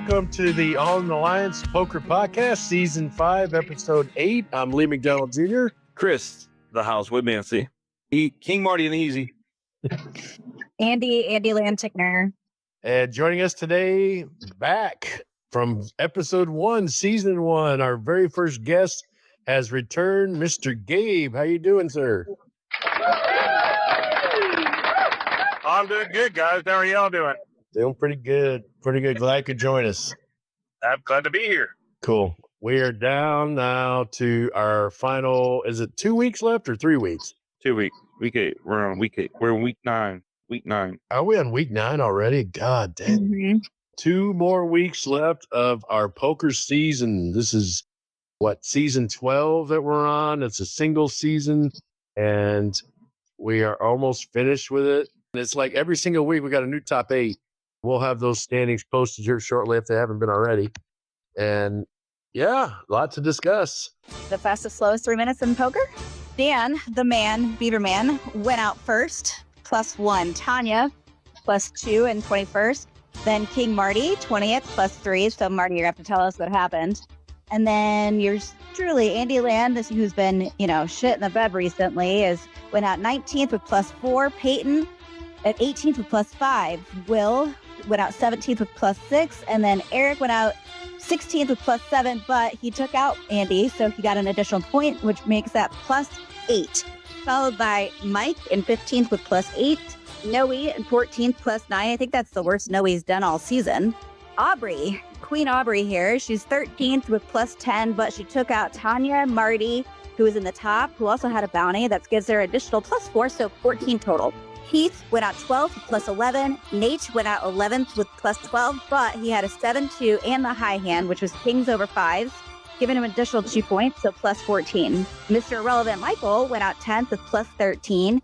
welcome to the On the Alliance Poker Podcast, Season 5, Episode 8. I'm Lee McDonald Jr. Chris, the house with Nancy. King Marty and Easy. Andi Lantickner. And joining us today, back from Episode 1, Season 1, our very first guest has returned, Mr. Gabe. How you doing, sir? I'm doing good, guys. How are y'all doing? Doing pretty good. Glad you could join us. I'm glad to be here. Cool. We are down now to our final, is it 2 weeks left or 3 weeks? 2 weeks. Week 8. We're on week 8. We're in week 9. Week 9. Are we on week 9 already? God damn. Mm-hmm. 2 more weeks left of our poker season. This is season 12 that we're on. It's a single season and we are almost finished with it. And it's like every single week we got a new top 8. We'll have those standings posted here shortly if they haven't been already. And yeah, a lot to discuss. The fastest, slowest 3 minutes in poker. Dan, the man, Beaver Man, went out first, +1. Tanya, +2 in 21st. Then King Marty, 20th, +3. So Marty, you're going to have to tell us what happened. And then yours truly, Andi Land, who's been, shit in the bed recently, went out 19th with +4. Peyton at 18th with +5. Will went out 17th with +6. And then Eric went out 16th with +7, but he took out Andi, so he got an additional point, which makes that +8. Followed by Mike in 15th with +8. Noe in 14th +9. I think that's the worst Noe's done all season. Aubrey, Queen Aubrey here. She's 13th with +10, but she took out Tanya, Marty, who was in the top, who also had a bounty. That gives her additional +4, so 14 total. Heath went out 12th with +11. Nate went out 11th with +12, but he had a 7-2 and the high hand, which was kings over 5s, giving him an additional 2 points, so +14. Mr. Irrelevant Michael went out 10th with +13.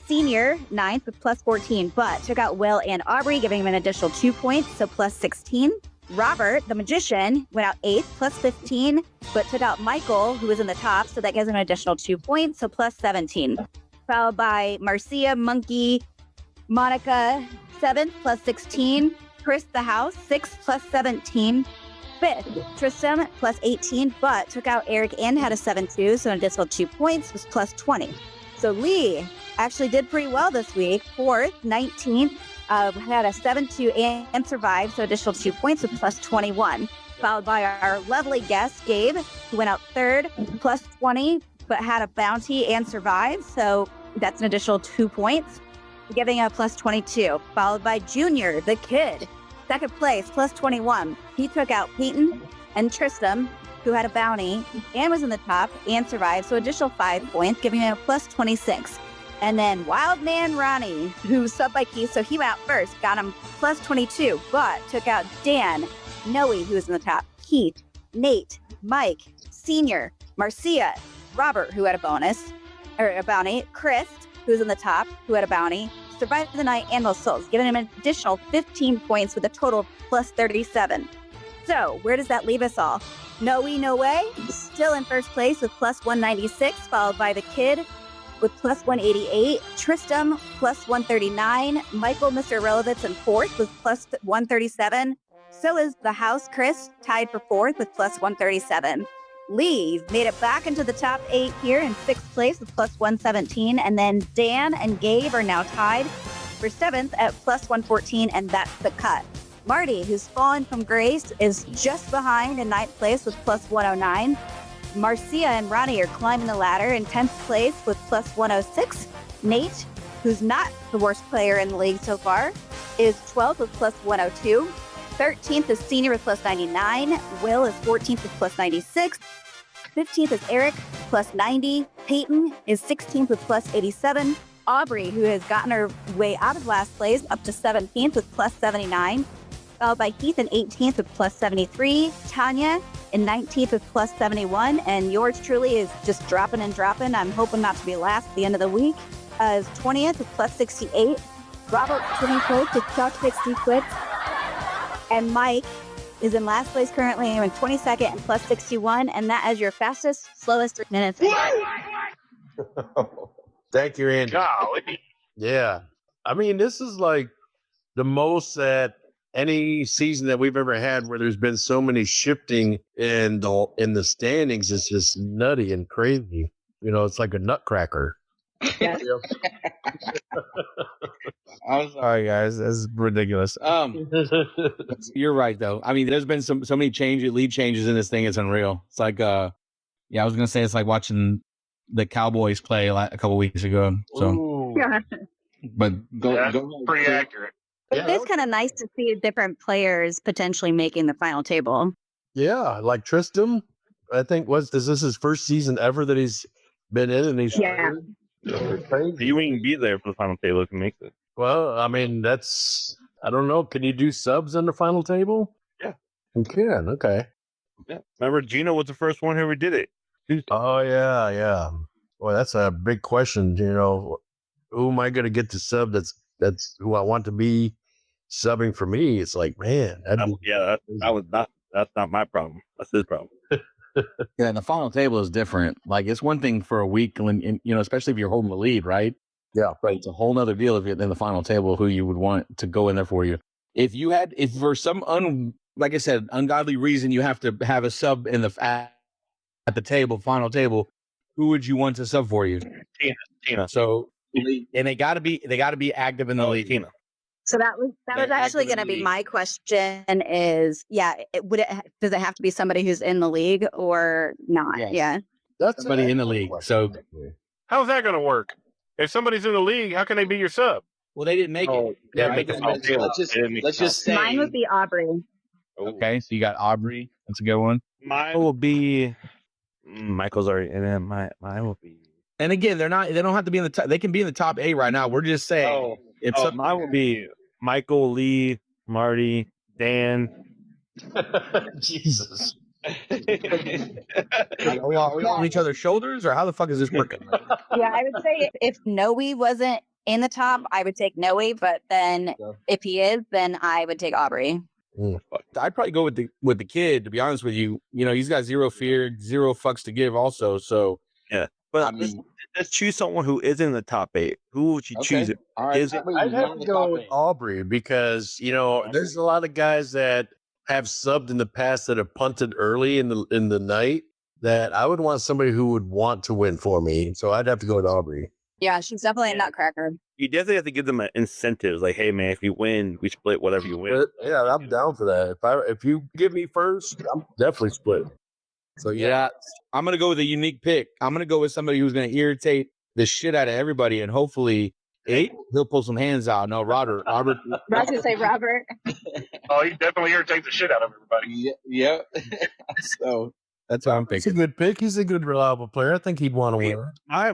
Senior, 9th with +14, but took out Will and Aubrey, giving him an additional 2 points, so +16. Robert, the magician, went out 8th, +15, but took out Michael, who was in the top, so that gives him an additional 2 points, so +17. Followed by Marcia, Monkey, Monica, 7th, +16. Chris, the house, 6th, +17. 5th, Tristan, +18, but took out Eric and had a 7-2, so an additional 2 points, was +20. So Lee actually did pretty well this week. 4th, 19th, had a 7-2 and survived, so additional 2 points with +21. Followed by our lovely guest, Gabe, who went out 3rd, +20, but had a bounty and survived, so that's an additional 2 points, giving a +22. Followed by Junior, the kid, 2nd place, +21. He took out Peyton and Tristan, who had a bounty and was in the top and survived, so additional 5 points, giving him a +26. And then Wildman Ronnie, who subbed by Keith, so he went out first, got him +22, but took out Dan, Noe, who was in the top, Keith, Nate, Mike, Senior, Marcia, Robert, who had a bounty, Chris, who was in the top, who had a bounty, survived the night and those souls, giving him an additional 15 points with a total of +37. So where does that leave us all? No way, still in first place with +196, followed by the kid with +188, Tristan +139, Michael, Mr. Irrelevance in 4th with +137. So is the house, Chris, tied for 4th with +137. Lee made it back into the top 8 here in 6th place with +117. And then Dan and Gabe are now tied for 7th at +114, and that's the cut. Marty, who's fallen from grace, is just behind in 9th place with +109. Marcia and Ronnie are climbing the ladder in 10th place with +106. Nate, who's not the worst player in the league so far, is 12th with +102. 13th is Senior with +99. Will is 14th with +96. 15th is Eric, +90. Peyton is 16th with +87. Aubrey, who has gotten her way out of last place, up to 17th with +79. Followed by Heath in 18th with +73. Tanya in 19th with +71. And yours truly is just dropping and dropping. I'm hoping not to be last at the end of the week. Is 20th with +68. Robert 21st with +60 And Mike is in last place currently in 22nd and +61. And that is your fastest, slowest 3 minutes. Thank you, Andy. Golly. Yeah. I mean, this is like the most that any season that we've ever had where there's been so many shifting in the standings is just nutty and crazy. It's like a nutcracker. Yeah. I'm sorry, guys. That's ridiculous. You're right, though. I mean, there's been so many lead changes in this thing. It's unreal. It's like, I was gonna say it's like watching the Cowboys play a couple weeks ago. So, Yeah. but That's pretty accurate. But it's kind of nice to see different players potentially making the final table. Yeah, like Tristan, I think is this his first season ever that he's been in, and he's crazy. You wouldn't be there for the final table if you make it. Well, I mean, I don't know. Can you do subs on the final table? Yeah. You can. Okay. Yeah. Remember, Gino was the first one who ever did it. Oh, yeah. Well, that's a big question. Who am I going to get to sub that's who I want to be subbing for me? It's like, man. That's not my problem. That's his problem. Yeah, and the final table is different. Like, it's one thing for a week, and especially if you're holding the lead, right? Yeah. Right. It's a whole nother deal if you're in the final table, who you would want to go in there for you. If for some like I said, ungodly reason, you have to have a sub in at the table, final table, who would you want to sub for you? Tina. So, and they gotta be active in the league. Tina. So that was actually going to be my question is, does it have to be somebody who's in the league or not? Yes. Yeah. That's somebody in the league. So How's that going to work? If somebody's in the league, how can they be your sub? well, they didn't make it. Yeah, Right? make the final table. Let's just say Mine would be Aubrey. okay. So you got Aubrey. That's a good one. Mine will be Michael's already, and then mine will be. And again, they don't have to be in the top. They can be in the top 8 right now. We're just saying. Mine will be Michael, Lee, Marty, Dan. Jesus. Are we all on each other's shoulders, or how the fuck is this working? Yeah, I would say if Noe wasn't in the top, I would take Noe. But then if he is, then I would take Aubrey. I'd probably go with the kid. To be honest with you, he's got zero fear, zero fucks to give. Also, so yeah. But let's choose someone who is in the top 8. Who would you choose? All right. I'd have to go with Aubrey because there's a lot of guys that have subbed in the past that have punted early in the night that I would want somebody who would want to win for me. So I'd have to go with Aubrey. Yeah, she's definitely a nutcracker. You definitely have to give them an incentive. Like, hey man, if you win, we split whatever you win. Yeah, I'm down for that. If you give me first, I'm definitely split. So yeah, I'm gonna go with a unique pick. I'm gonna go with somebody who's gonna irritate the shit out of everybody, and hopefully he'll pull some hands out. No, Robert. I was gonna say Robert. Oh, he definitely irritates the shit out of everybody. Yeah. So that's how I'm He's a picking. good pick. He's a good, reliable player. I think he'd want to win.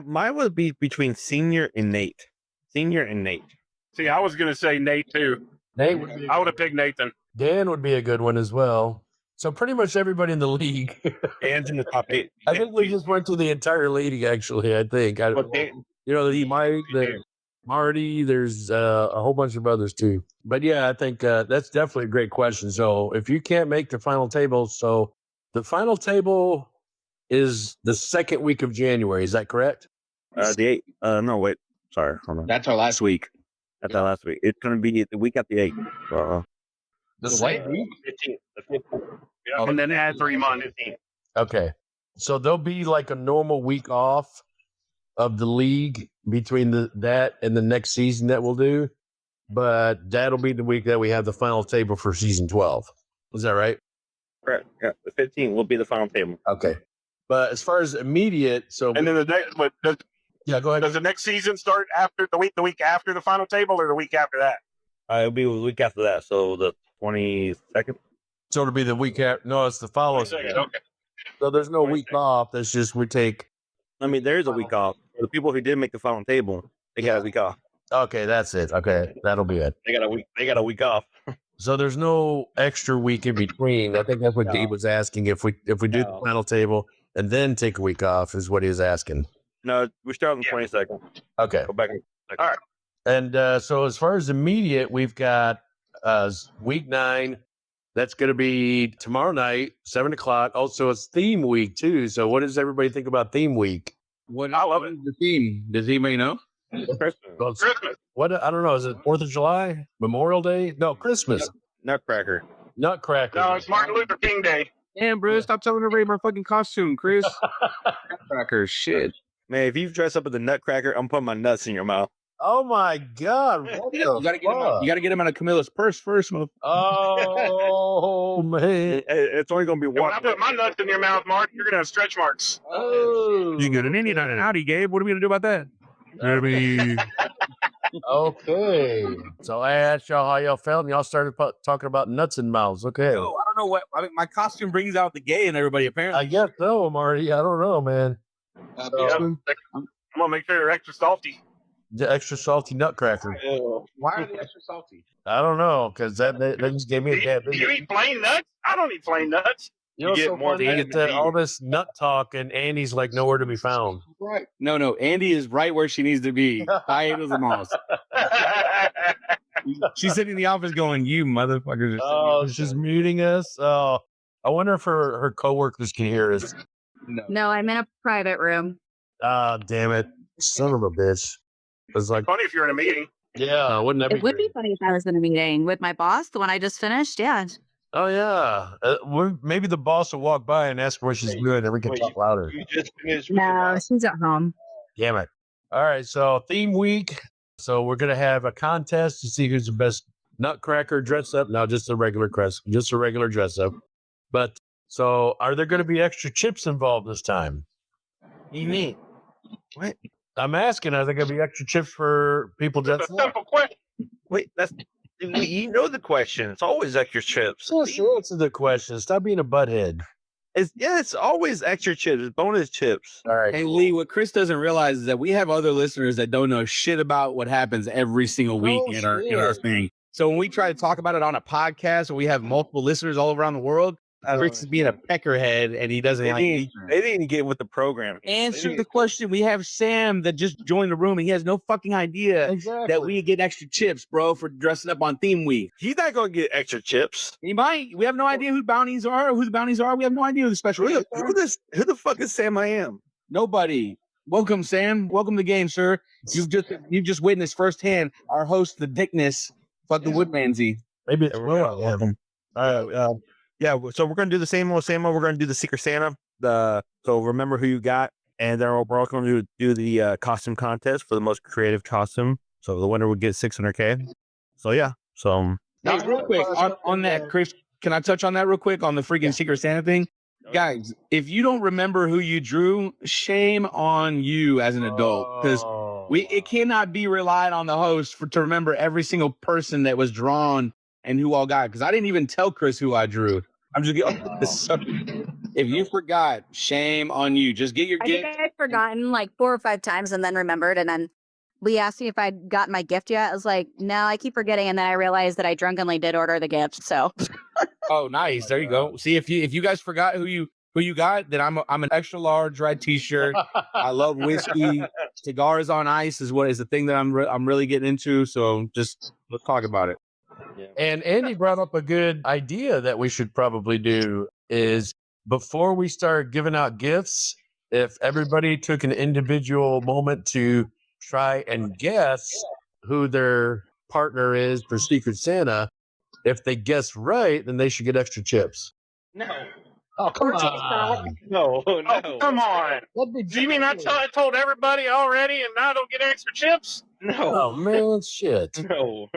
Mine would be between Senior and Nate. See, I was going to say Nate, too. I would have picked Nathan. Dan would be a good one as well. So pretty much everybody in the league. Dan's in the top 8. I think we just went through the entire league, actually. I think. Marty, there's a whole bunch of others too. But yeah, I think that's definitely a great question. So if you can't make the final table, so the final table is the second week of January. Is that correct? The 8th. No, wait. Sorry. Hold on. That's our last week. That's our last week. It's going to be the week after the 8th. The same week? 15th. Yeah, and then add 3 months. 15th. Okay. So there'll be like a normal week off of the league between that and the next season that we'll do. But that'll be the week that we have the final table for season 12. Is that right? Correct. Yeah. The 15th will be the final table. Okay. But as far as immediate, so And then the next, yeah, go ahead. does the next season start after the week after the final table or the week after that? It'll be the week after that. So the 22nd. So it'll be the week after. No, it's the following. Okay. So there's no week off. That's just we take. I mean, there is a week off. For the people who did make the final table, they got a week off. Okay, that's it. Okay, that'll be it. They got a week off. So there's no extra week in between. I think that's what Gabe was asking. If we do the final table and then take a week off, is what he was asking. No, we start on the 22nd. Okay. Go back. All right. And so as far as immediate, we've got week 9. That's going to be tomorrow night, 7:00. Also, it's theme week too. So what does everybody think about theme week? I love it. The theme. Does anybody know? Well, Christmas. what? I don't know. Is it 4th of July? Memorial Day? No, Christmas. Nutcracker. Nutcracker. No, it's Martin Luther King Day. Damn, bro, stop telling everybody my fucking costume, Chris. Nutcracker, shit. Man, if you dress up as a Nutcracker, I'm putting my nuts in your mouth. Oh my God! What You gotta get him on a Camilla's purse first, motherfucker. Oh man! It's only gonna be When one. I put my nuts in your mouth, Mark, you're gonna have stretch marks. Oh, You get an Indian on an Audi, Gabe. What are we gonna do about that? Okay. So I asked y'all how y'all felt, and y'all started talking about nuts and mouths. Okay. Yo, I don't know what. I mean, my costume brings out the gay in everybody. Apparently, I guess so, Marty. I don't know, man. I'm gonna make sure they're extra salty. The extra salty Nutcracker. why are they extra salty? I don't know, because that just gave me a bad. Do you eat plain nuts? I don't eat plain nuts. You know, get so more funny, you than get all this nut talk, and Andy's like nowhere to be found. Right? No. Andy is right where she needs to be. Hiatus and moss. She's sitting in the office going, "You motherfuckers!" Oh, she's muting us. Oh, I wonder if her coworkers can hear us. No, I'm in a private room. Ah, damn it, son of a bitch! It's like, Funny if you're in a meeting. yeah, wouldn't that be? It would be great? funny if I was in a meeting with my boss, the one I just finished. Yeah. Oh yeah, maybe the boss will walk by and ask what she's doing, and we can talk louder. You just finished. No, she's at home. Damn it! All right, so theme week. So we're gonna have a contest to see who's the best Nutcracker dress up. No, just a regular dress up. But so, are there going to be extra chips involved this time? What do you mean? What? I'm asking. Are there going to be extra chips for people That's dressing a up? simple question. Wait, you know the question. It's always extra chips. So answer the question. Stop being a butthead. It's always extra chips. It's bonus chips. All right. Hey Lee, what Chris doesn't realize is that we have other listeners that don't know shit about what happens every single week in our thing. So when we try to talk about it on a podcast, and we have multiple listeners all around the world, Chris is being a peckerhead, and he doesn't. They didn't get with the program. Answer the question. We have Sam that just joined the room, and he has no fucking idea that we get extra chips, bro, for dressing up on theme week. He's not gonna get extra chips. He might. We have no idea who the bounties are. We have no idea who the special Who guests the, are. who the fuck is Sam I Am? Nobody. Welcome, Sam. Welcome to the game, sir. You've just witnessed firsthand our host, the Dickness, fucking Woodmansey. Maybe it's Will. All right. Yeah. So we're gonna do the same old. We're gonna do the Secret Santa. So remember who you got, and then we're also gonna do the costume contest for the most creative costume. So the winner would get 600K. So yeah. So Hey, real quick on that, Chris. Can I touch on that real quick on the freaking Secret Santa thing? Guys, if you don't remember who you drew, shame on you as an adult, because it cannot be relied on the host to remember every single person that was drawn and who all got. Because I didn't even tell Chris who I drew. I'm just if you forgot, shame on you. Just get your I gift. think I had forgotten like 4 or 5 times and then remembered. And then Lee asked me if I'd gotten my gift yet. I was like, no, I keep forgetting. And then I realized that I drunkenly did order the gift. So. Oh, nice. There you go. See, if you guys forgot who you got, then I'm an extra large red t-shirt. I love whiskey. Cigars on ice is the thing that I'm really getting into. So just let's talk about it. And Andy brought up a good idea that we should probably do is before we start giving out gifts, if everybody took an individual moment to try and guess who their partner is for Secret Santa, if they guess right, then they should get extra chips. No. Oh, come on. no. Oh, come on. Do you mean I told everybody already and now I don't get extra chips? No. Oh, man, shit. No.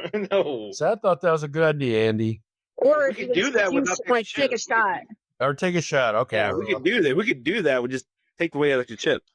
So I thought that was a good idea, Andy. Or We could do that without like taking take a shot. Or take a shot. Okay. Yeah, we could do that. We could do that. We just take away extra chips.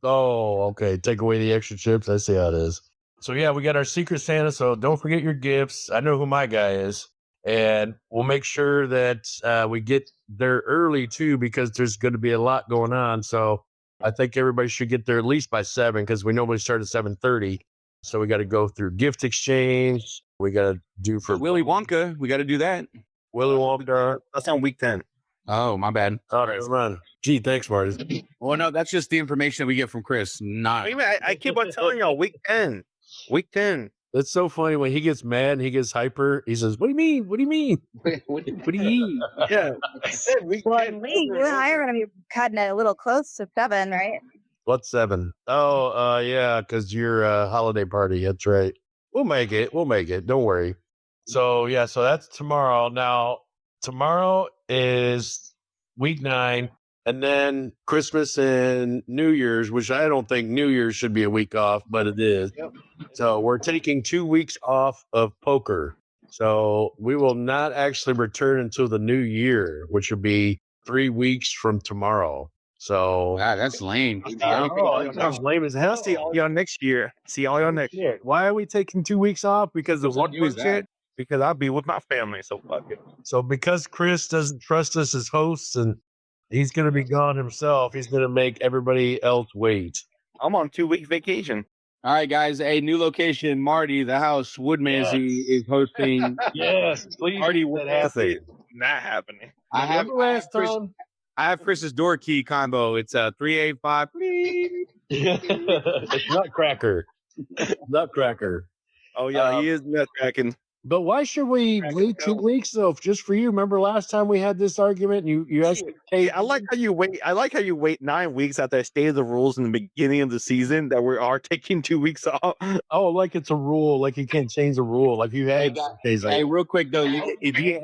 Oh, okay. Take away the extra chips. I see how it is. So yeah, we got our Secret Santa. So don't forget your gifts. I know who my guy is. And we'll make sure that we get there early too, because there's going to be a lot going on. So I think everybody should get there at least by 7, because we normally start at 7:30. So we got to go through gift exchange. We got to do for Willy Wonka. We got to do that. Willy Wonka. That's on week 10. Oh, my bad. All right, run. Gee, thanks, Marty. Well, no, that's just the information that we get from Chris. Not. I keep on telling y'all week 10. Week 10. It's so funny when he gets mad and he gets hyper. He says, "What do you mean? What do you mean? What do you mean?" Yeah. I said week Well, 10. Lee, you and I are going to be cutting it a little close to 7, right? What's 7? Oh, yeah, because your holiday party. That's right. We'll make it. Don't worry. So that's tomorrow. Now tomorrow is week 9, and then Christmas and New Year's, which I don't think New Year's should be a week off, but it is. Yep. So we're taking 2 weeks off of poker. So we will not actually return until the new year, which will be 3 weeks from tomorrow. So Wow, that's lame. it sounds lame as hell. See all y'all next year. Why are we taking 2 weeks off? Because of what use that. Because I'll be with my family. So fuck it. So because Chris doesn't trust us as hosts and he's going to be gone himself, he's going to make everybody else wait. I'm on 2-week vacation. All right, guys. A new location. Marty, the house, Woodmansey is hosting. Yes, please. Marty, that happen. Not happening. I have Chris's door key combo. It's 385. It's Nutcracker. Nutcracker. Oh yeah, he is nutcracking. But why should we wait 2 weeks though? Just for you. Remember last time we had this argument and you asked Hey, I like how you wait 9 weeks after I stated the rules in the beginning of the season that we are taking 2 weeks off. oh, like it's a rule, like you can't change the rule. Like you had Hey, real quick though, It ain't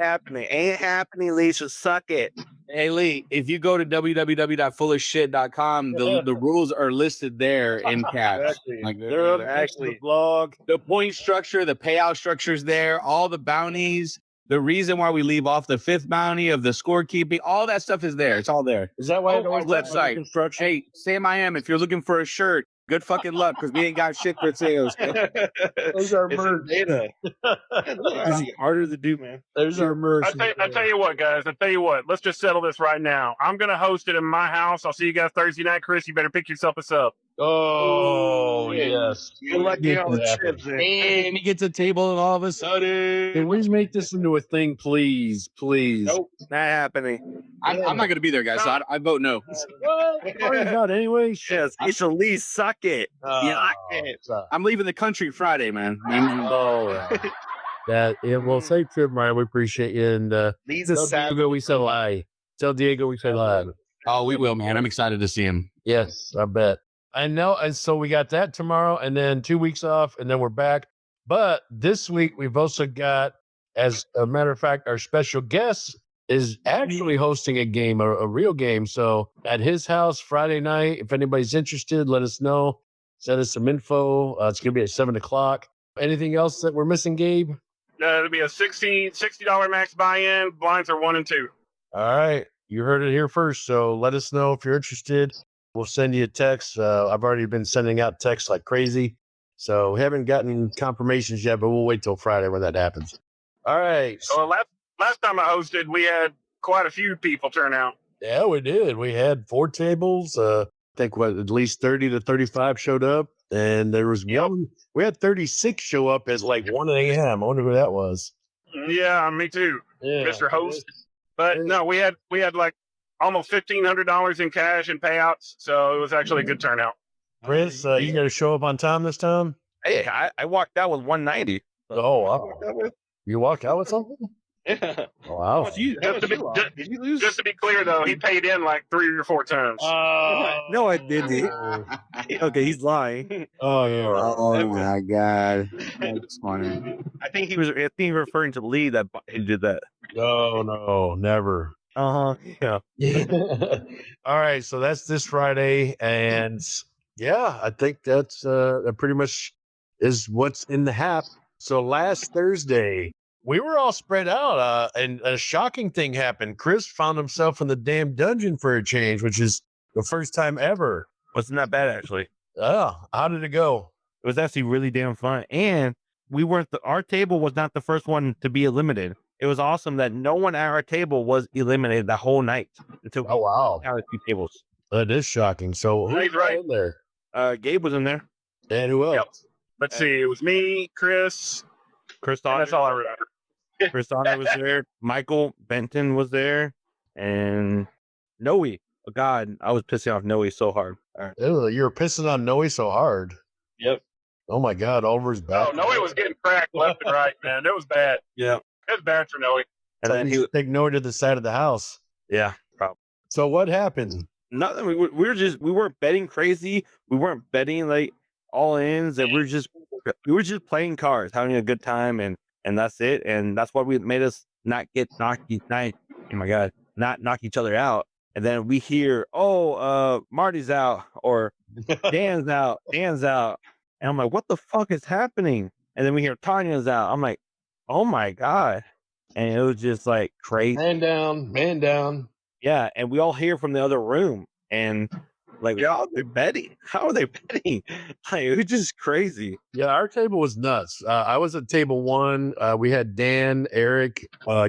happening, Lisa. Suck it. hey Lee, if you go to www.fullofshit.com, the rules are listed there in caps. Like they're actually the blog. The point structure, the payout structures there, all the bounties, the reason why we leave off the 5th bounty of the scorekeeping, all that stuff is there. It's all there. Is that why it Our always website? construction? Hey, Sam I am. If you're looking for a shirt, good fucking luck because we ain't got shit for sales. There's our merch. Data. It's harder to do, man. There's our merch. I tell you what, guys. I tell you what. Let's just settle this right now. I'm gonna host it in my house. I'll see you guys Thursday night. Chris, you better pick yourself a sub. Oh, yes. Good luck getting all the chips in. And he gets a table and all of a sudden. Can we make this into a thing, please? Please. Nope, not happening. I'm not going to be there, guys, so I vote no. Already got anyway. Yes, it's a least suck it. I'm leaving the country Friday, man. Well, safe trip, Ryan. We appreciate you. And Lisa Diego, we say hi. Tell Diego we say hi. Oh, we will, man. I'm excited to see him. Yes, I bet. I know. And so we got that tomorrow and then 2 weeks off and then we're back. But this week we've also got, as a matter of fact, our special guest is actually hosting a game, a real game. So at his house Friday night, if anybody's interested, let us know. Send us some info. It's going to be at 7:00. Anything else that we're missing, Gabe? It'll be a $60 max buy-in. Blinds are 1 and 2. All right. You heard it here first. So let us know if you're interested. We'll send you a text. I've already been sending out texts like crazy. So we haven't gotten confirmations yet, but we'll wait till Friday when that happens. All right. So last time I hosted, we had quite a few people turn out. Yeah, we did. We had 4 tables. I think at least 30 to 35 showed up. And there was one. We had 36 show up at like 1 a.m. I wonder who that was. Yeah, me too, Yeah. Mr. Host. But no, we had like almost $1,500 in cash and payouts. So it was actually a good turnout. Chris, you got to show up on time this time? Hey, I walked out with 190. Oh, wow. You walked out with something? Yeah. Wow. Just to be clear, though, he paid in like 3 or 4 times. No, I didn't. Okay, he's lying. Oh, yeah. Oh, my God. That's funny. I think he was referring to Lee that he did that. No, never. Yeah. All right, so that's this Friday, and yeah, I think that's that pretty much is what's in the hat. So last Thursday, we were all spread out, and a shocking thing happened. Chris found himself in the damn dungeon for a change, which is the first time ever. Wasn't that bad, actually. Oh, how did it go? It was actually really damn fun. And we weren't, our table was not the first one to be eliminated. It was awesome that no one at our table was eliminated the whole night. Until Oh, wow. out of 2 tables. That is shocking. So who's He's right. in there? Gabe was in there. And who else? Yep. Let's see. It was me, Chris. Chris And that's all I remember. Chris Donner was there. Michael Benton was there. And Noe. Oh, God, I was pissing off Noe so hard. All right. Ew, you were pissing on Noe so hard. Yep. Oh, my God. Oliver's back. Oh, Noe was getting cracked left and right, man. It was bad. Yeah. It was bad for Noe. And then he, take Noe to the side of the house. yeah, probably. So what happened? Nothing. We weren't betting crazy. We weren't betting like all ins, and we were just playing cards, having a good time, and and that's it. And that's what made us not knock each other out. And then we hear, Marty's out or Dan's out. And I'm like, what the fuck is happening? And then we hear Tanya's out. I'm like, oh my God. And it was just like crazy. Man down. Yeah. And we all hear from the other room. And like, y'all, they're betting. How are they betting? Like, it was just crazy. Yeah, our table was nuts. I was at table 1. We had Dan, Eric,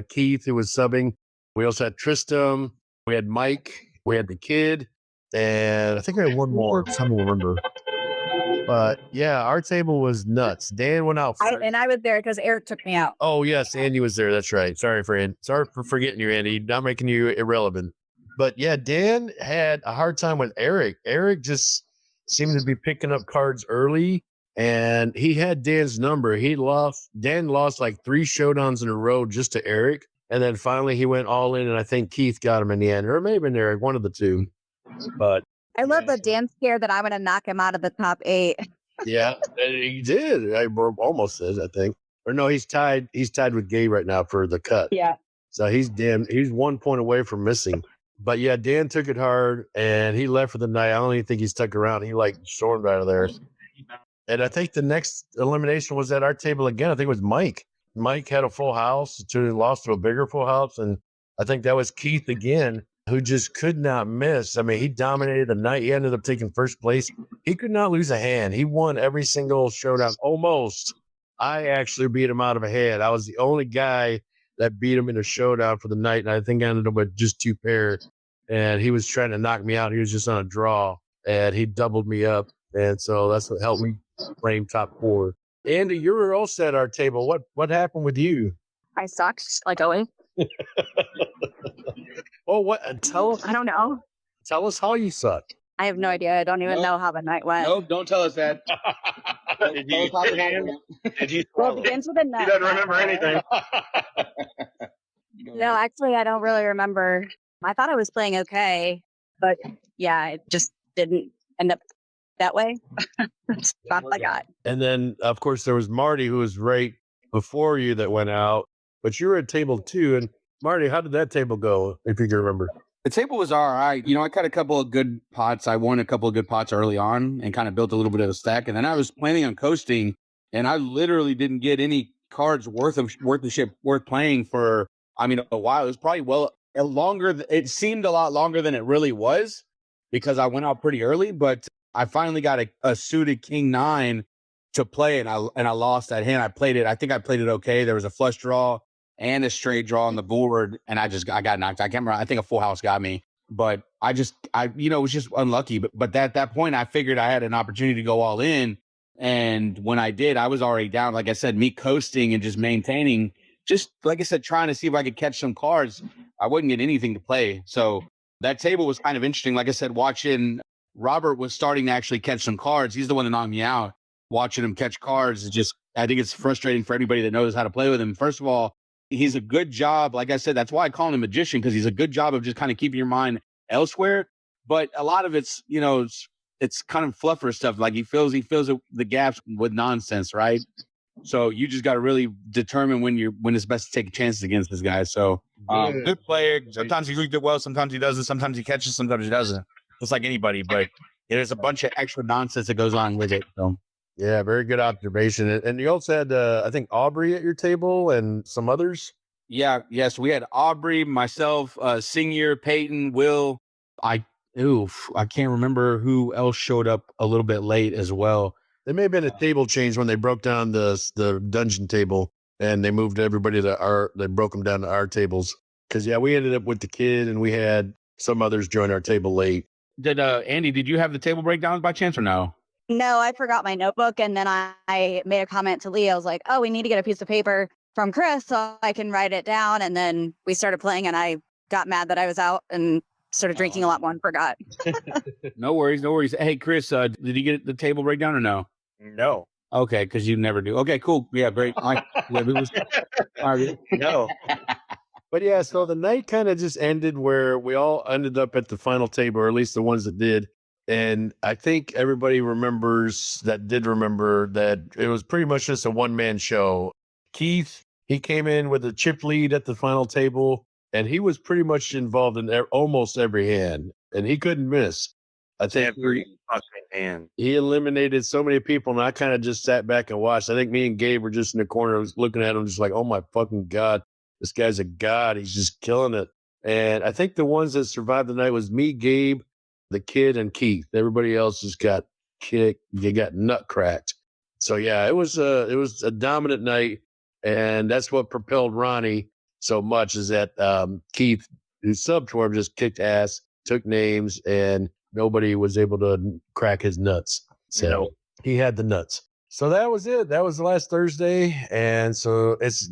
Keith, who was subbing. We also had Tristram. We had Mike. We had the kid. And I think I had one more. I don't remember. But yeah, our table was nuts. Dan went out first. I was there because Eric took me out. Oh, yes. Andy was there. That's right. Sorry for forgetting you, Andy. Not making you irrelevant. But yeah, Dan had a hard time with Eric. Eric just seemed to be picking up cards early, and he had Dan's number. Dan lost like 3 showdowns in a row just to Eric. And then finally he went all in, and I think Keith got him in the end, or maybe Eric, one of the two. But I love that Dan's scared that I'm going to knock him out of the top 8. yeah, he did. I almost said, I think. Or no, he's tied. He's tied with Gabe right now for the cut. Yeah. So he's 1 point away from missing. But yeah, Dan took it hard, and he left for the night. I don't even think he stuck around. He like stormed out of there. And I think the next elimination was at our table again. I think it was Mike. Mike had a full house, lost to a bigger full house. And I think that was Keith again, who just could not miss. I mean, he dominated the night. He ended up taking first place. He could not lose a hand. He won every single showdown, almost. I actually beat him out of a hand. I was the only guy that beat him in a showdown for the night. And I think I ended up with just 2 pairs. And he was trying to knock me out. He was just on a draw, and he doubled me up. And so that's what helped me frame top 4. Andy, you were also at our table. What happened with you? I sucked, like always. Oh, what? Tell us. I don't know. Tell us how you suck. I have no idea. I don't even know how the night went. Nope, don't tell us that. Did you? Well, it begins with a He nut. doesn't remember anything. No, actually, I don't really remember. I thought I was playing okay, but yeah, it just didn't end up that way. That's all I got. And then, of course, there was Marty, who was right before you that went out. But you were at table 2. And Marty, how did that table go, if you can remember? The table was all right. I cut a couple of good pots. I won a couple of good pots early on and kind of built a little bit of a stack. And then I was planning on coasting, and I literally didn't get any cards worth playing for, a while. It was probably longer. It seemed a lot longer than it really was because I went out pretty early, but I finally got a suited King 9 to play, and I lost that hand. I think I played it okay. There was a flush draw and a straight draw on the board, and I got knocked. I can't remember. I think a full house got me, but I was just unlucky. But at that point, I figured I had an opportunity to go all in, and when I did, I was already down. Like I said, me coasting and just maintaining, just like I said, trying to see if I could catch some cards. I wouldn't get anything to play. So that table was kind of interesting. Like I said, watching Robert was starting to actually catch some cards. He's the one that knocked me out. Watching him catch cards is just, I think it's frustrating for anybody that knows how to play with him. First of all, he's a good job. Like I said, that's why I call him a magician, because he's a good job of just kind of keeping your mind elsewhere. But a lot of it's, it's kind of fluffer stuff. Like he fills the gaps with nonsense, right? So you just got to really determine when it's best to take chances against this guy. So Good player. Sometimes he reads it well. Sometimes he doesn't. Sometimes he catches. Sometimes he doesn't. Just like anybody. But there's a bunch of extra nonsense that goes on with it. So yeah, very good observation. And you also had, I think, Aubrey at your table and some others. Yes, we had Aubrey, myself, Senior, Peyton, Will. I can't remember who else showed up a little bit late as well. There may have been a table change when they broke down the dungeon table, and they moved everybody they broke them down to our tables. Because we ended up with the kid, and we had some others join our table late. Did Andy? Did you have the table breakdowns by chance or no? No, I forgot my notebook, and then I made a comment to Lee. I was like, "Oh, we need to get a piece of paper from Chris so I can write it down." And then we started playing, and I got mad that I was out and started drinking a lot more and forgot. No worries. Hey, Chris, did you get the table breakdown or no? no. Okay, because you never do. Okay, cool. Yeah, great. All right. No. But yeah, so the night kind of just ended where we all ended up at the final table, or at least the ones that did. And I think everybody remember that it was pretty much just a one-man show. Keith, he came in with a chip lead at the final table, and he was pretty much involved in almost every hand, and he couldn't miss. I think Every fucking hand. he eliminated so many people, and I kind of just sat back and watched. I think me and Gabe were just in the corner, was looking at him, just like, oh my fucking God, this guy's a god. He's just killing it. And I think the ones that survived the night was me, Gabe, the kid, and Keith. Everybody else just got kicked. They got nut cracked. So yeah, it was a dominant night, and that's what propelled Ronnie so much. Is that Keith, who subbed to him, just kicked ass, took names, and nobody was able to crack his nuts. So he had the nuts. So that was it. That was the last Thursday, and so it's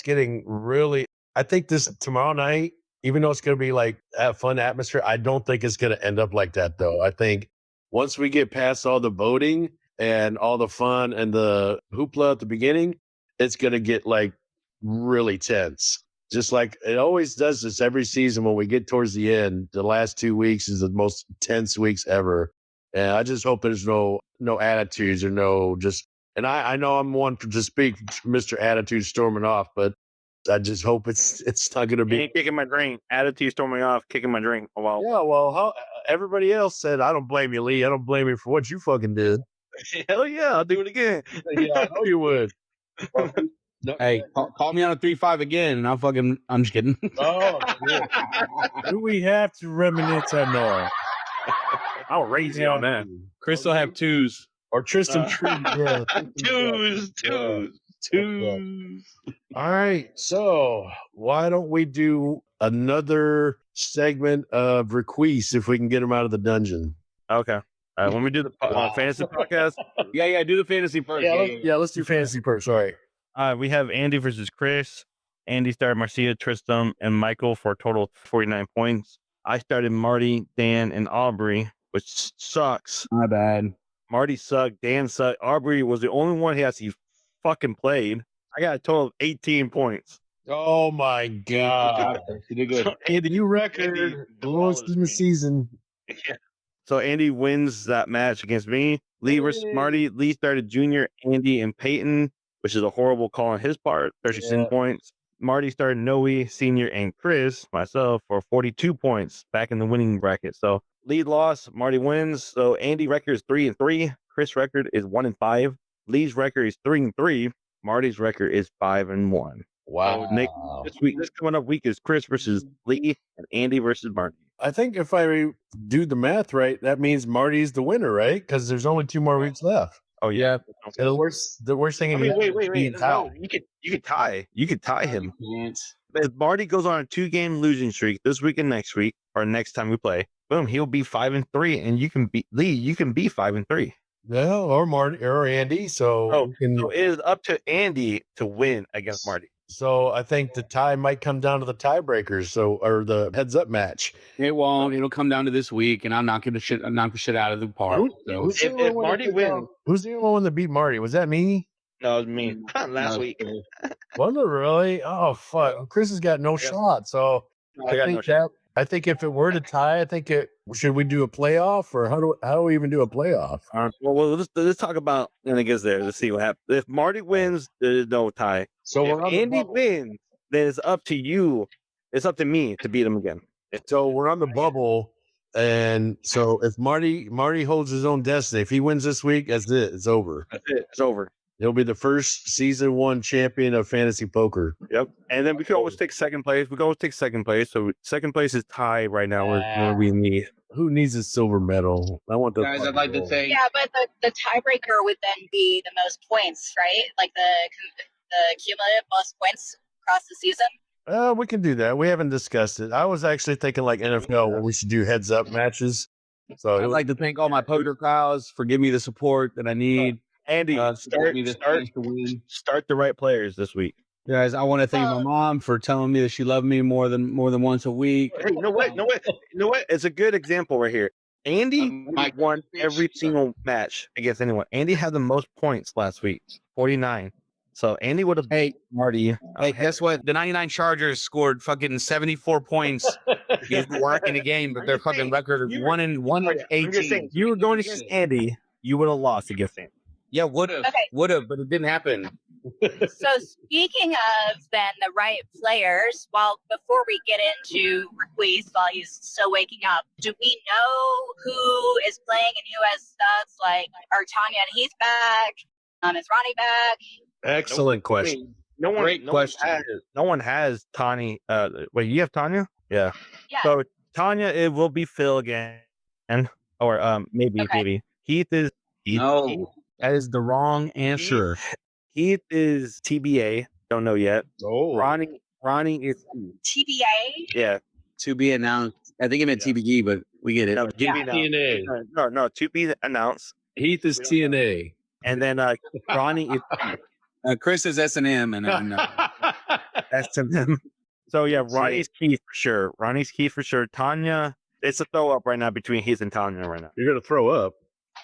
getting really. I think this tomorrow night, even though it's going to be like a fun atmosphere, I don't think it's going to end up like that, though. I think once we get past all the voting and all the fun and the hoopla at the beginning, it's going to get like really tense. Just like it always does this every season when we get towards the end. The last 2 weeks is the most tense weeks ever. And I just hope there's no attitudes or no just. And I know I'm one to speak Mr. Attitude storming off, but I just hope it's not going to be. Ain't kicking my drink. Attitude storming off, kicking my drink. Oh, wow. Yeah, well, everybody else said, I don't blame you, Lee. I don't blame you for what you fucking did. Hell yeah, I'll do it again. Yeah, I know you would. Hey, call me on a 3-5 again, and I'm just kidding. Oh, Do we have to reminisce or no? I'll raise you on that. Chris will have twos. Or Tristan Tree. Yeah. Twos. All right. So why don't we do another segment of Raqius if we can get him out of the dungeon? Okay. When we do the fantasy podcast, Yeah, do the fantasy first. Let's do fantasy first. Sorry. we have Andi versus Chris. Andi started Marcia, Tristan, and Michael for a total of 49 points. I started Marty, Dan, and Aubrey, which sucks. My bad. Marty sucked. Dan sucked. Aubrey was the only one he actually fucking played. I got a total of 18 points. Oh my God. You did good. Andy, new record. Lowest in the season. So Andi wins that match against me. Lee versus Marty. Lee started Junior, Andi, and Peyton, which is a horrible call on his part. 36 points. Marty started Noe, Senior, and Chris, myself, for 42 points, back in the winning bracket. So Lee lost, Marty wins. So Andi record is 3-3. Chris' record is 1-5. Lee's record is 3-3. Marty's record is 5-1. Wow. So Nick, this coming up week is Chris versus Lee and Andi versus Marty. I think if I do the math right, that means Marty's the winner, right? Because there's only 2 more weeks left. Oh yeah. And the worst thing. I mean, wait. No, you could tie. You could tie him. If Marty goes on a 2-game losing streak this week and next week, or next time we play, boom, he'll be 5-3, and you can beat Lee. You can be 5-3. Yeah, or Marty or Andi. So so it is up to Andi to win against Marty. So I think the tie might come down to the tiebreakers. or the heads up match. It won't. It'll come down to this week, and I'm not going to knock the shit out of the park. So. If Marty wins, who's the only one that beat Marty? Was that me? no, it was me last week. Wasn't it really? Oh fuck! Chris has got no shot. So I think if it were to tie, should we do a playoff, or how do we even do a playoff? Well, let's talk about and it gets there. Let's see what happens. If Marty wins, there is no tie. So if Andi wins, then it's up to you. It's up to me to beat him again. So we're on the bubble, and so if Marty holds his own destiny, if he wins this week, that's it. It's over. That's it. It's over. He'll be the first season 1 champion of fantasy poker. Yep. And then we can always take second place. We can always take second place. So second place is tied right now where we need. Who needs a silver medal? I want the guys. I'd like to say, Yeah, but the tiebreaker would then be the most points, right? Like the cumulative most points across the season. We can do that. We haven't discussed it. I was actually thinking like NFL where we should do heads up matches. So I'd like to thank all my poker crowds for giving me the support that I need. Andy, start the right players this week. Guys, I want to thank my mom for telling me that she loved me more than once a week. Hey, you know what? It's a good example right here. Andi won every single match against anyone. Andi had the most points last week, 49. So Andi would have. Hey, Marty. Hey, guess what? The 99 Chargers scored fucking 74 points. Working the game, but their fucking record is 1-18. You were going against Andi. You would have lost against Andi. Yeah, would have, but it didn't happen. So speaking of then the right players, well, before we get into Raqius while he's still waking up, do we know who is playing and who has subs? Like, are Tanya and Heath back? Is Ronnie back? Excellent question. Great question. No one has Tanya. Wait, you have Tanya? Yeah. Yeah. So Tanya, it will be Phil again, or maybe Heath is. No, that is the wrong answer. Heath is TBA. Don't know yet. Oh, Ronnie is TBA? yeah. To be announced. I think it meant TBE, but we get it. No, TNA. no, to be announced. Heath is TNA. And then Ronnie is Chris is S&M, and S&M. So yeah, Ronnie's Keith for sure. Ronnie's Keith for sure. Tanya, it's a throw up right now between Heath and Tanya right now. You're gonna throw up.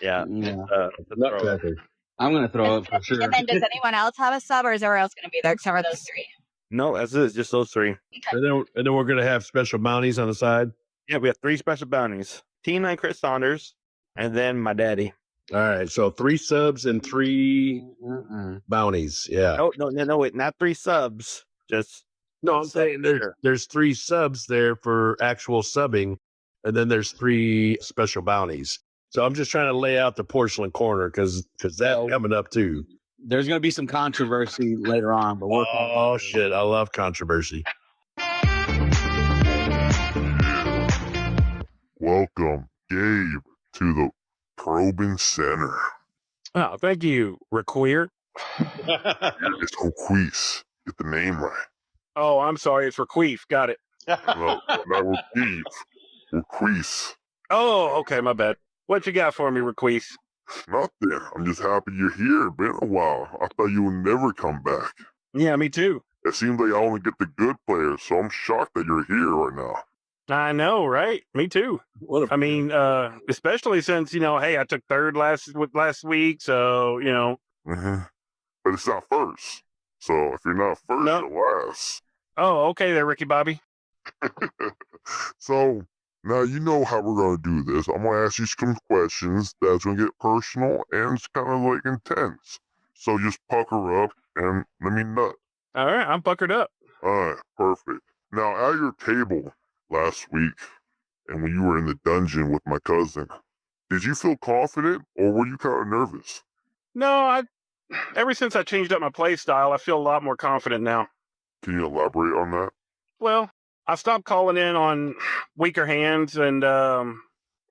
Yeah. Nutcracker. I'm gonna throw up for sure. And then does anyone else have a sub, or is everyone else going to be there except for those three? No, that's it. Just those three. And then we're gonna have special bounties on the side. Yeah, we have 3 special bounties. Tina and Chris Saunders, and then my daddy. All right, so 3 subs and 3 bounties. Yeah. No, wait, not 3 subs. Just No, I'm saying there's 3 subs there for actual subbing, and then there's 3 special bounties. So I'm just trying to lay out the porcelain corner because that's coming up too. There's gonna be some controversy later on, but Oh shit, I love controversy. Welcome, Gabe, to the Probing Center. Oh, thank you, Raqius. It's Raqius. Get the name right. Oh, I'm sorry. It's Raqius. Got it. No, not Raqius. Raqius. Oh, okay. My bad. What you got for me, Raqius? Nothing. I'm just happy you're here. Been a while. I thought you would never come back. Yeah, me too. It seems like I only get the good players, so I'm shocked that you're here right now. I know, right? Me too. I mean, especially since, hey, I took third last week, so, But it's not first. So if you're not first, you're last. Oh, okay there, Ricky Bobby. So now you know how we're going to do this. I'm going to ask you some questions that's going to get personal and it's kind of like intense. So just pucker up and let me nut. All right, I'm puckered up. All right, perfect. Now at your table last week and when you were in the dungeon with my cousin, did you feel confident or were you kind of nervous? No, ever since I changed up my play style, I feel a lot more confident now. Can you elaborate on that? Well, I stopped calling in on weaker hands and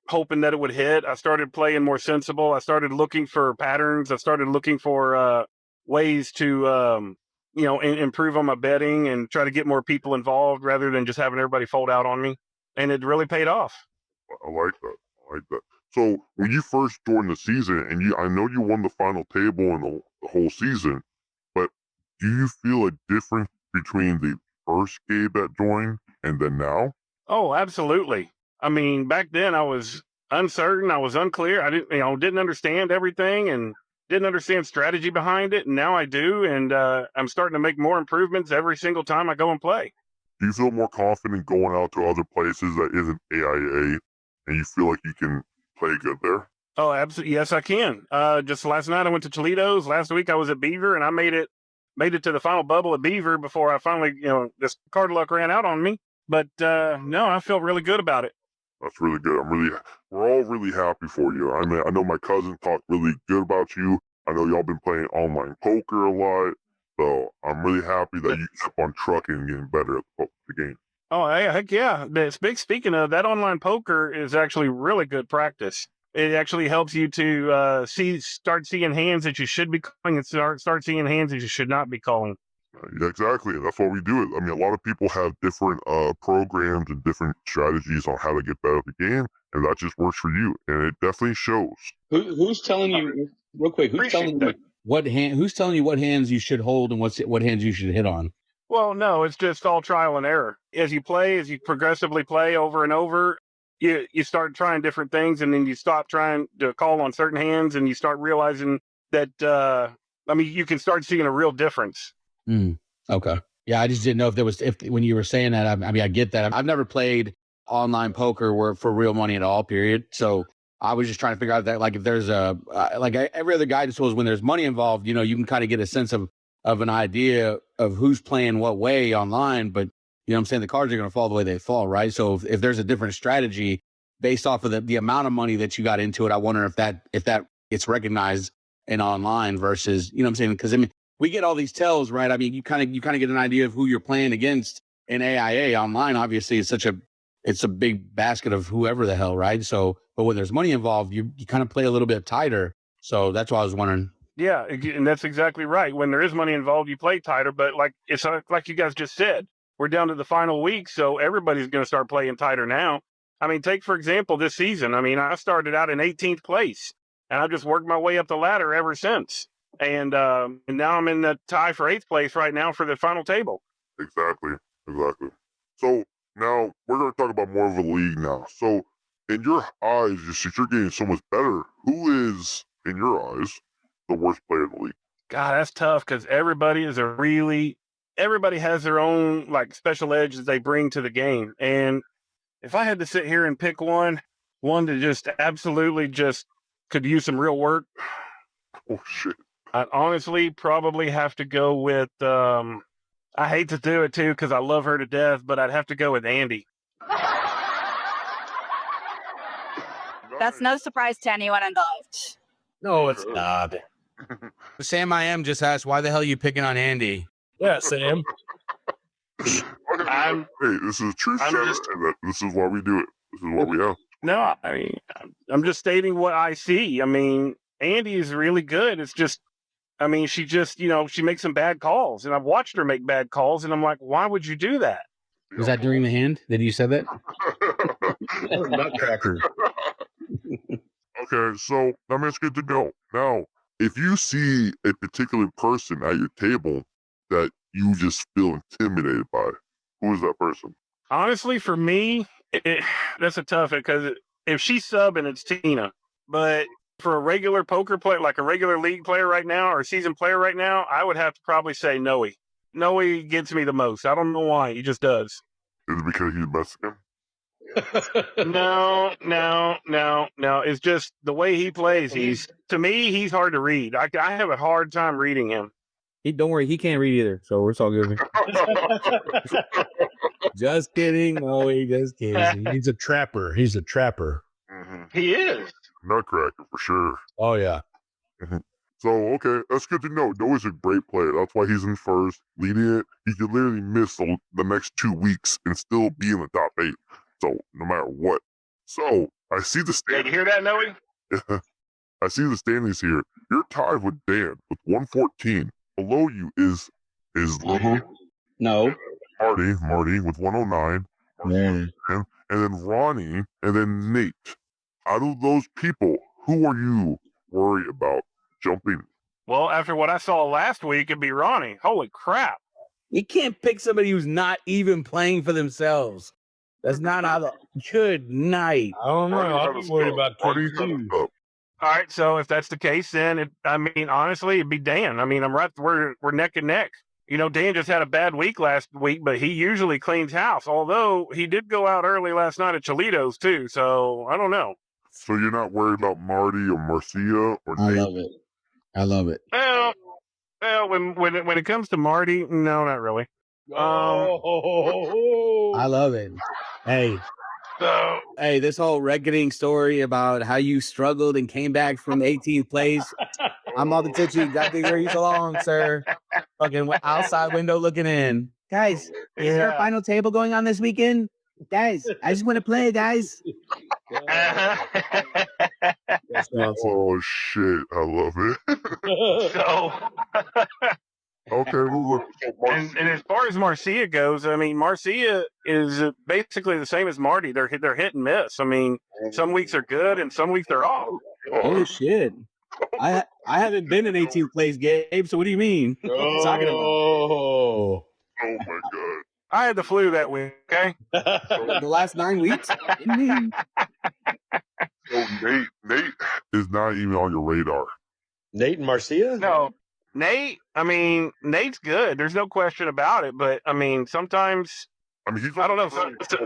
hoping that it would hit. I started playing more sensible. I started looking for patterns. I started looking for ways to, improve on my betting and try to get more people involved rather than just having everybody fold out on me. And it really paid off. I like that. So when you first joined the season, and I know you won the final table in the whole season, but do you feel a difference between the first Gabe that joined and then now? Oh, absolutely. I mean, back then I was uncertain. I was unclear. I didn't understand everything and didn't understand strategy behind it. And now I do. And I'm starting to make more improvements every single time I go and play. Do you feel more confident going out to other places that isn't AIA and you feel like you can play good there? Oh, absolutely. Yes, I can. Just last night I went to Toledo's. Last week I was at Beaver and I made it to the final bubble at Beaver before I finally, this card luck ran out on me. But no, I feel really good about it. That's really good. We're all really happy for you. I mean, I know my cousin talked really good about you. I know y'all been playing online poker a lot. So I'm really happy that you kept on trucking and getting better at the game. Oh, heck yeah. Speaking of, that online poker is actually really good practice. It actually helps you to start seeing hands that you should be calling and start seeing hands that you should not be calling. Yeah, exactly. That's why we do it. I mean, a lot of people have different programs and different strategies on how to get better at the game, and that just works for you, and it definitely shows. Who's telling you, real quick, who's telling you what hands you should hold and what hands you should hit on? Well, no, it's just all trial and error. As you progressively play over and over, you start trying different things, and then you stop trying to call on certain hands, and you start realizing that, you can start seeing a real difference. Okay. Yeah, I just didn't know if when you were saying that, I get that. I've never played online poker for real money at all, period. So I was just trying to figure out that, like, if there's like every other guidance was when there's money involved, you can kind of get a sense of of an idea of who's playing what way online, but you know what I'm saying? The cards are going to fall the way they fall, right? So if there's a different strategy based off of the amount of money that you got into it, I wonder if that gets recognized in online versus, you know what I'm saying? Because I mean, we get all these tells, right? I mean, you kind of get an idea of who you're playing against in AIA. Online. Obviously, it's a big basket of whoever the hell, right? So, but when there's money involved, you kind of play a little bit tighter. So that's why I was wondering. Yeah, and that's exactly right. When there is money involved, you play tighter. But it's like you guys just said, we're down to the final week, so everybody's going to start playing tighter now. I mean, take for example this season. I mean, I started out in 18th place, and I've just worked my way up the ladder ever since. And now I'm in the tie for 8th place right now for the final table. Exactly. So now we're going to talk about more of a league now. So in your eyes, since you're getting so much better, who is, in your eyes, the worst player in the league? God, that's tough because everybody has their own like special edge that they bring to the game. And if I had to sit here and pick one to just absolutely just could use some real work. Oh shit. I'd honestly probably have to go with I hate to do it too because I love her to death, but I'd have to go with Andi. That's no surprise to anyone involved. No, it's not. Sam I Am just asked, why the hell are you picking on Andi? Yeah, Sam. Hey, this is a true show, and this is why we do it. This is what we have. No, I mean, I'm just stating what I see. I mean, Andi is really good. It's just, I mean, she just, she makes some bad calls, and I've watched her make bad calls, and I'm like, why would you do that? Was that during the hand that you said that? Nutcracker. Okay, so I mean, it's good to go. Now, if you see a particular person at your table that you just feel intimidated by, who is that person? Honestly, for me, that's a tough one because if she's subbing, it's Tina. But for a regular poker player, like a regular league player right now or a seasoned player right now, I would have to probably say Noe. Noe gets me the most. I don't know why. He just does. Is it because he's Mexican? No. It's just the way he plays. To me, he's hard to read. I have a hard time reading him. Don't worry, he can't read either, so it's all good. Just kidding. No, he just kidding. He's a trapper. Mm-hmm. He is. Nutcracker for sure. Oh yeah. So okay, that's good to know. Noah's a great player. That's why he's in first, leading it. He could literally miss the next 2 weeks and still be in the top 8. So no matter what. So I see the standings. Did you hear that, Noe? I see the standings here. You're tied with Dan with 114. Below you is No. Marty with 109. And then Ronnie and then Nate. Out of those people, who are you worried about jumping? Well, after what I saw last week, it'd be Ronnie. Holy crap. You can't pick somebody who's not even playing for themselves. That's not how the good night. I don't know. I'll be worried about KC. All right, so if that's the case, then honestly, it'd be Dan. I mean, we're neck and neck. Dan just had a bad week last week, but he usually cleans house. Although he did go out early last night at Cholitos too, so I don't know. So you're not worried about Marty or Marcia or Nate? I love it. Well, when it comes to Marty, no, not really. I love it. Hey, this whole reckoning story about how you struggled and came back from 18th place. I'm all the titchy. Got to where you belong, sir. Fucking outside window looking in. Guys, is there a final table going on this weekend? Guys, I just want to play, guys. Oh shit, I love it. Okay, and as far as Marcia goes, I mean, Marcia is basically the same as Marty. They're hit and miss. I mean, some weeks are good and some weeks they're off. Oh shit! I haven't been in 18th place, Gabe. So what do you mean? Talking about? Oh my god! I had the flu that week. Okay. The last 9 weeks. So Nate is not even on your radar. Nate and Marcia? No. Nate, I mean, Nate's good. There's no question about it. But, I mean, sometimes, I don't know.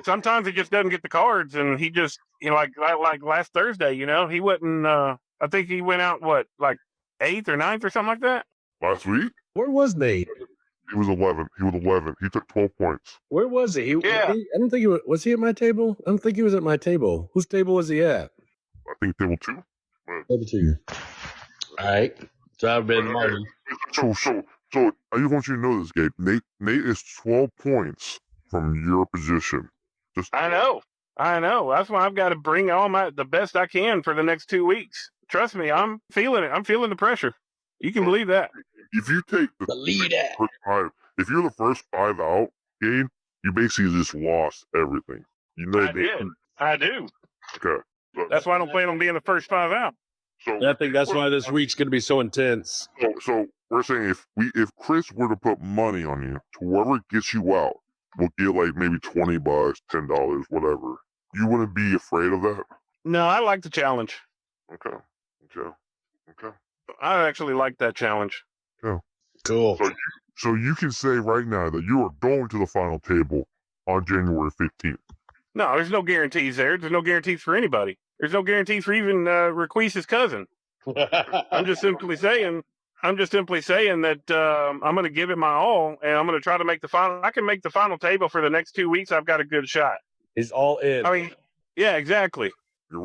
Sometimes he just doesn't get the cards. And he just, like last Thursday, he wouldn't, I think he went out, 8th or 9th or something like that? Last week, Where was Nate? he was 11. He was 11. He took 12 points. Where was he? Yeah. I don't think he was he at my table? I don't think he was at my table. Whose table was he at? I think table 2. Table 2. All right. So I've been Marty. So I just want you to know this, Gabe. Nate is 12 points from your position. I know. That's why I've got to bring the best I can for the next 2 weeks. Trust me, I'm feeling it. I'm feeling the pressure. You can believe that. If you take the Believe that. first 5, if you're the first 5 out, Gabe, you basically just lost everything. You know, I do. Okay. That's why I don't plan on being the first 5 out. So I think that's why this week's going to be so intense. So we're saying if Chris were to put money on you, to whoever gets you out, will get like maybe $20, $10, whatever. You wouldn't be afraid of that? No, I like the challenge. Okay. I actually like that challenge. Cool. So you can say right now that you are going to the final table on January 15th. No, there's no guarantees there. There's no guarantees for anybody. There's no guarantees for even Raqius' cousin. I'm just simply saying that I'm going to give it my all, and I'm going to try to make the final. I can make the final table for the next 2 weeks. I've got a good shot. He's all in. I mean, yeah, exactly. You're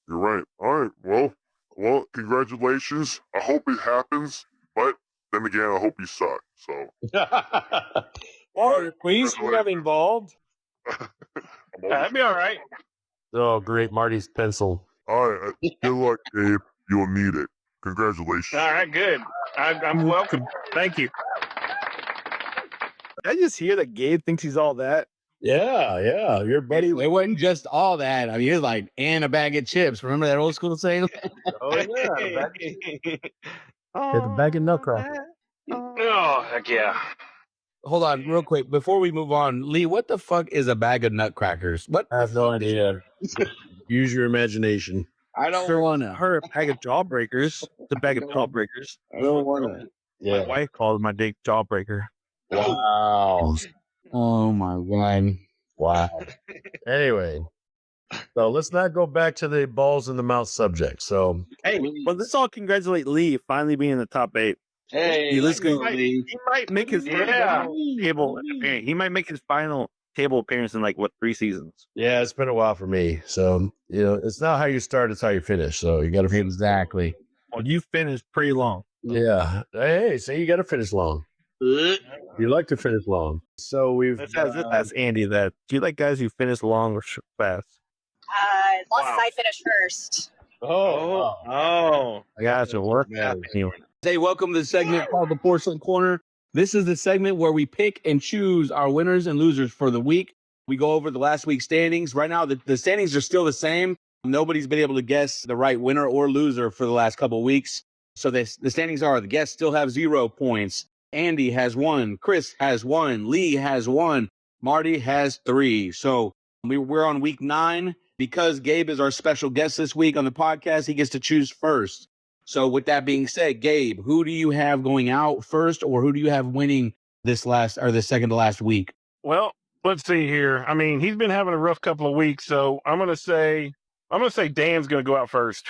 right. All right. Well, congratulations. I hope it happens, but then again, I hope you suck. So. Or please, you got involved. That'd be all right. Oh, great. Marty's pencil. All right. Good luck, Gabe. You'll need it. Congratulations. All right, good. I'm welcome. Thank you. Did I just hear that Gabe thinks he's all that? Yeah. Your buddy. It wasn't just all that. I mean, it was like, and a bag of chips. Remember that old school saying? Oh, yeah. The bag of nutcracker. Oh, heck yeah. Hold on, real quick. Before we move on, Lee, what the fuck is a bag of nutcrackers? What? I have no idea. Use your imagination. I don't want to. Her a bag of jawbreakers. The bag of jawbreakers. I don't want to. My wife called my dick jawbreaker. Wow. Oh, my God. Wow. Anyway, so let's not go back to the balls in the mouth subject. So, Hey, well, let's all congratulate Lee finally being in the top 8. Hey, let's go, Lee. He might make his first table appearance. He might make his final table appearance in 3 seasons. yeah, it's been a while for me. So, it's not how you start, it's how you finish. So, you got to Exactly. Well, you finished pretty long. Yeah. Hey, so you got to finish long. You like to finish long. So, Let's ask Andy that. Do you like guys who finish long or fast? As long as I finish first. I got to work anyway. Hey, welcome to the segment called the Porcelain Corner. This is the segment where we pick and choose our winners and losers for the week. We go over the last week's standings. Right now, the standings are still the same. Nobody's been able to guess the right winner or loser for the last couple of weeks. So the standings are: the guests still have 0 points. Andy has 1. Chris has 1. Lee has 1. Marty has 3. So we're on week 9. Because Gabe is our special guest this week on the podcast, he gets to choose first. So with that being said, Gabe, who do you have going out first, or who do you have winning the second to last week? Well, let's see here. I mean, he's been having a rough couple of weeks, so I'm gonna say Dan's gonna go out first.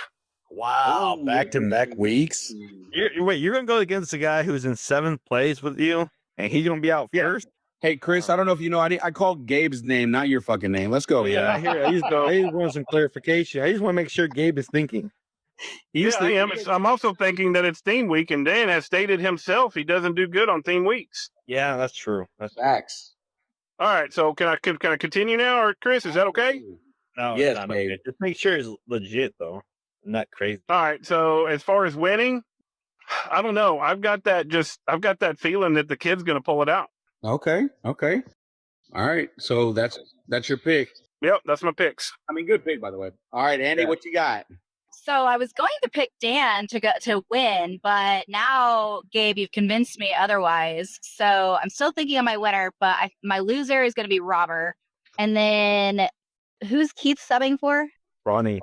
wow, back-to-back weeks. You're going to go against the guy who's in 7th place with you, and he's going to be out first? Hey, Chris, I don't know if you know, I called Gabe's name, not your fucking name. Let's go. I hear it. I just want some clarification. I just want to make sure Gabe is thinking. I am. I'm also thinking that it's theme week, and Dan has stated himself he doesn't do good on theme weeks. Yeah, that's true. That's Facts. All right, so can I continue now, or Chris, is that okay? no, Yes, not babe. okay. Just make sure it's legit, though. Not crazy. All right, so as far as winning, I don't know. I've got that feeling that the kid's going to pull it out. Okay. All right. So that's your pick. Yep, that's my picks. I mean, good pick, by the way. All right, Andy, what you got? So I was going to pick Dan to win, but now, Gabe, you've convinced me otherwise. So I'm still thinking of my winner, but my loser is going to be Robber. And then who's Keith subbing for? Ronnie.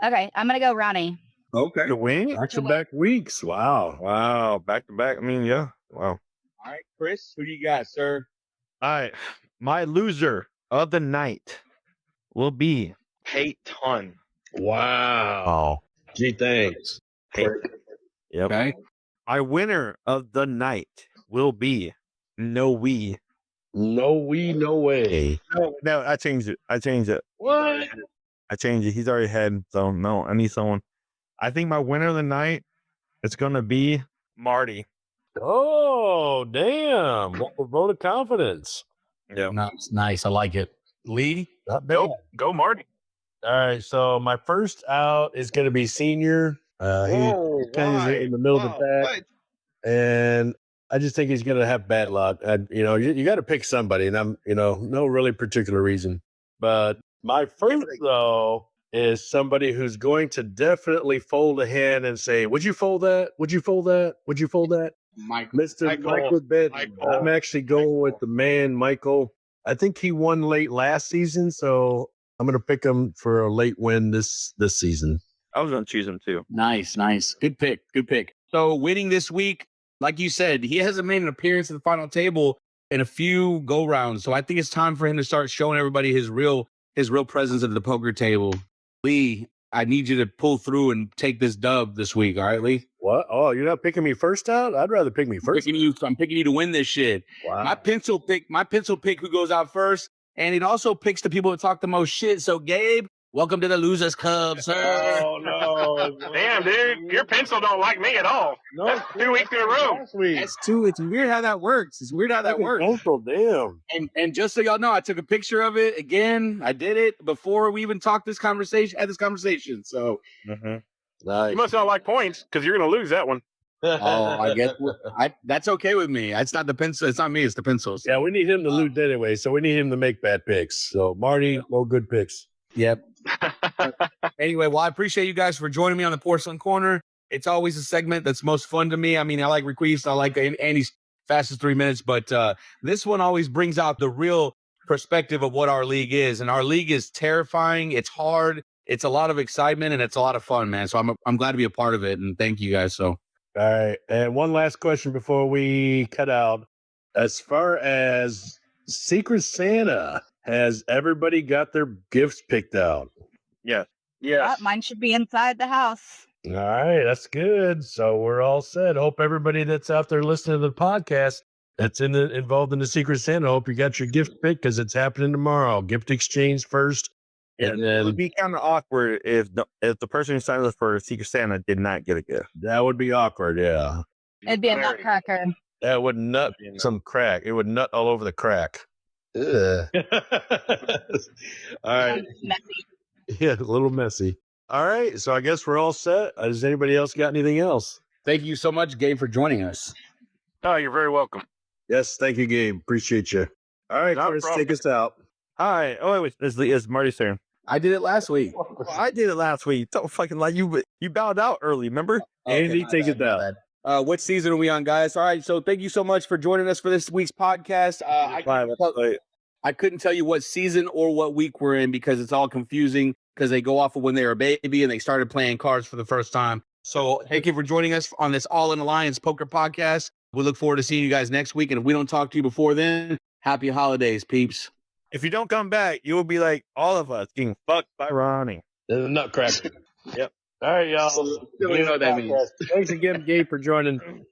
Okay, I'm going to go Ronnie. Okay. To win? Back-to-back weeks. Wow. Back to back. I mean, yeah. Wow. All right, Chris, who do you got, sir? All right. My loser of the night will be Peyton. Wow. Gee, thanks. Yep. Okay. our winner of the night will be No We. No way. No, I changed it. What? I changed it. He's already ahead. So no, I need someone. I think my winner of the night is gonna be Marty. Oh, damn. What a vote of confidence. Yeah. Nice. I like it. Lee? Not bad. Go Marty. All right. So my first out is going to be Senior. He's kind of in the middle of the pack. And I just think he's going to have bad luck. You got to pick somebody. And I'm, no really particular reason. But my first, though, is somebody who's going to definitely fold a hand and say, would you fold that? Would you fold that? Would you fold that? Mr. Michael Benton. I'm actually going with the man, Michael. I think he won late last season, so I'm going to pick him for a late win this season. I was going to choose him too. Nice. Good pick. So winning this week, like you said, he hasn't made an appearance at the final table in a few go-rounds. So I think it's time for him to start showing everybody his real presence at the poker table. Lee, I need you to pull through and take this dub this week. All right, Lee? What? Oh, you're not picking me first out? I'd rather pick me first. I'm picking you to win this shit. Wow. My pencil pick who goes out first, and it also picks the people that talk the most shit. So, Gabe, welcome to the Losers Club, sir. Oh, no. Damn, dude. Your pencil don't like me at all. No, 2 weeks in a row. That's two. It's weird how that works. Pencil, damn. And just so y'all know, I took a picture of it again. I did it before we even had this conversation. So, Nice. You must not like points because you're going to lose that one. I guess that's okay with me. It's not the pencil. It's not me. It's the pencils. Yeah, we need him to lose anyway, so we need him to make bad picks. So, Marty, no good picks. Yep. Anyway, well, I appreciate you guys for joining me on the Porcelain Corner. It's always a segment that's most fun to me. I mean, I like Raqius. I like Andy's fastest 3 minutes, but this one always brings out the real perspective of what our league is. And our league is terrifying. It's hard. It's a lot of excitement and it's a lot of fun, man. So I'm glad to be a part of it. And thank you guys. So, all right. And one last question before we cut out. As far as Secret Santa, has everybody got their gifts picked out? Yeah. Yeah. Mine should be inside the house. All right. That's good. So we're all set. Hope everybody that's out there listening to the podcast that's involved in the Secret Santa, hope you got your gift picked because it's happening tomorrow. Gift exchange first. And It would then be kind of awkward if the person who signed up for Secret Santa did not get a gift. that would be awkward. Yeah. It'd be a nutcracker. That would nut some crack. It would nut all over the crack. Ugh. All right. Messy. Yeah, a little messy. All right. So I guess we're all set. Does anybody else got anything else? thank you so much, Gabe, for joining us. Oh, you're very welcome. Yes. Thank you, Gabe. Appreciate you. All right, No Chris, problem. take us out. All right. Oh, wait. It's Marty's turn. I did it last week. Well, I did it last week. Don't fucking lie. You bowed out early, remember? Andy, my take bad, it my down. bad. What season are we on, guys? All right, so thank you so much for joining us for this week's podcast. I couldn't tell you what season or what week we're in because it's all confusing because they go off of when they were a baby and they started playing cards for the first time. So thank you for joining us on this All in Alliance Poker Podcast. We look forward to seeing you guys next week. And if we don't talk to you before then, happy holidays, peeps. If you don't come back, you will be like all of us getting fucked by Ronnie. Nutcracker. Yep. All right, y'all. You know what that means. Thanks again, Gabe, for joining.